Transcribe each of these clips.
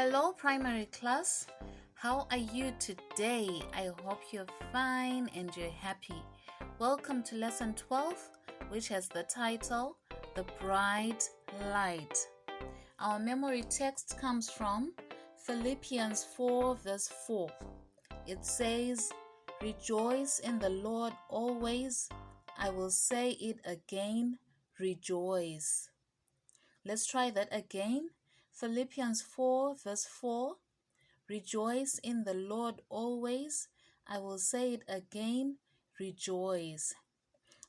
Hello, primary class. How are you today? I hope you're fine and you're happy. Welcome to lesson 12, which has the title, The Bright Light. Our memory text comes from Philippians 4, verse 4. It says, "Rejoice in the Lord always. I will say it again, rejoice." Let's try that again. Philippians 4, verse 4. Rejoice in the Lord always. I will say it again, rejoice.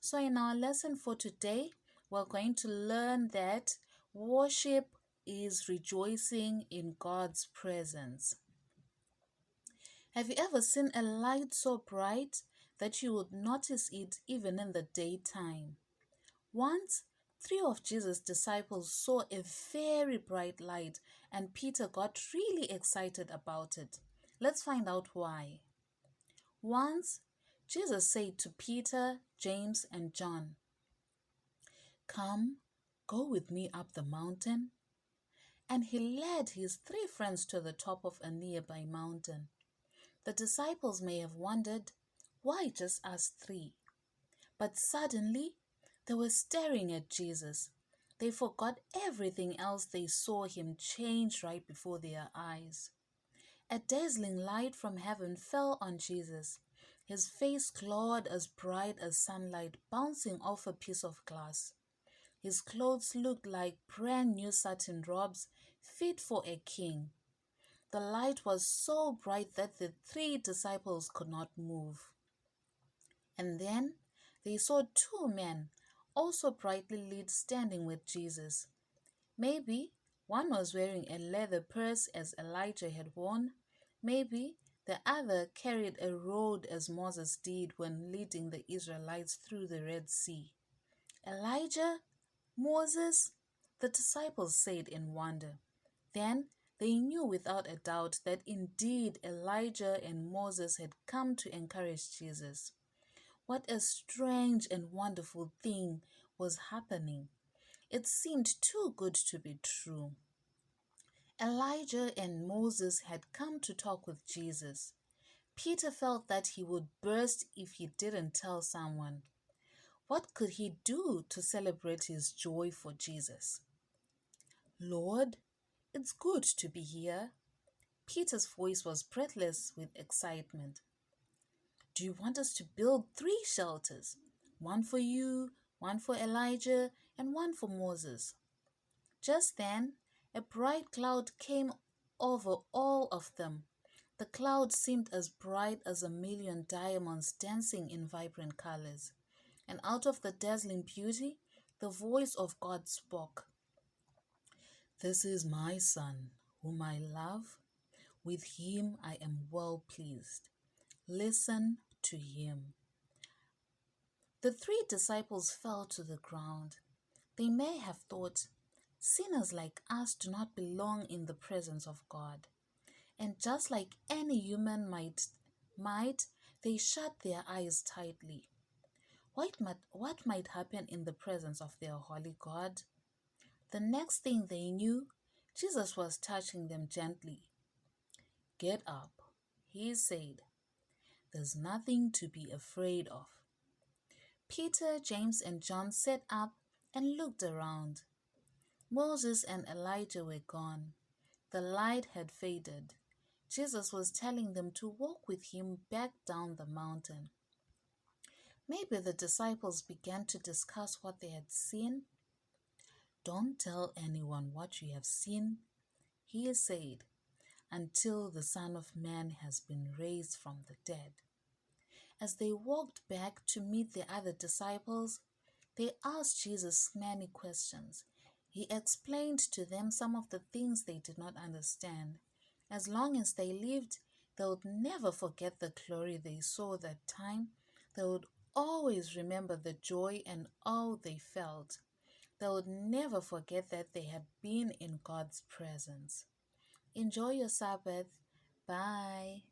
So in our lesson for today, we're going to learn that worship is rejoicing in God's presence. Have you ever seen a light so bright that you would notice it even in the daytime? Once, 3 of Jesus' disciples saw a very bright light, and Peter got really excited about it. Let's find out why. Once, Jesus said to Peter, James, and John, "Come, go with me up the mountain." And he led his 3 friends to the top of a nearby mountain. The disciples may have wondered, why just us 3? But suddenly, they were staring at Jesus. They forgot everything else. They saw him change right before their eyes. A dazzling light from heaven fell on Jesus. His face glowed as bright as sunlight bouncing off a piece of glass. His clothes looked like brand new satin robes fit for a king. The light was so bright that the 3 disciples could not move. And then they saw 2 men, also brightly lit, standing with Jesus. Maybe one was wearing a leather purse as Elijah had worn. Maybe the other carried a rod as Moses did when leading the Israelites through the Red Sea. Elijah? Moses? The disciples said in wonder. Then they knew without a doubt that indeed Elijah and Moses had come to encourage Jesus. What a strange and wonderful thing was happening. It seemed too good to be true. Elijah and Moses had come to talk with Jesus. Peter felt that he would burst if he didn't tell someone. What could he do to celebrate his joy for Jesus? "Lord, it's good to be here." Peter's voice was breathless with excitement. "Do you want us to build 3 shelters? One for you, one for Elijah, and one for Moses?" Just then, a bright cloud came over all of them. The cloud seemed as bright as 1,000,000 diamonds dancing in vibrant colors. And out of the dazzling beauty, the voice of God spoke. "This is my Son, whom I love. With him I am well pleased. Listen to him." The 3 disciples fell to the ground. They may have thought, sinners like us do not belong in the presence of God. And just like any human might, they shut their eyes tightly. What might happen in the presence of their holy God? The next thing they knew, Jesus was touching them gently. "Get up," he said. "There's nothing to be afraid of." Peter, James, and John sat up and looked around. Moses and Elijah were gone. The light had faded. Jesus was telling them to walk with him back down the mountain. Maybe the disciples began to discuss what they had seen. "Don't tell anyone what you have seen," he said, "until the Son of Man has been raised from the dead." As they walked back to meet the other disciples, they asked Jesus many questions. He explained to them some of the things they did not understand. As long as they lived, they would never forget the glory they saw that time. They would always remember the joy and awe they felt. They would never forget that they had been in God's presence. Enjoy your Sabbath. Bye.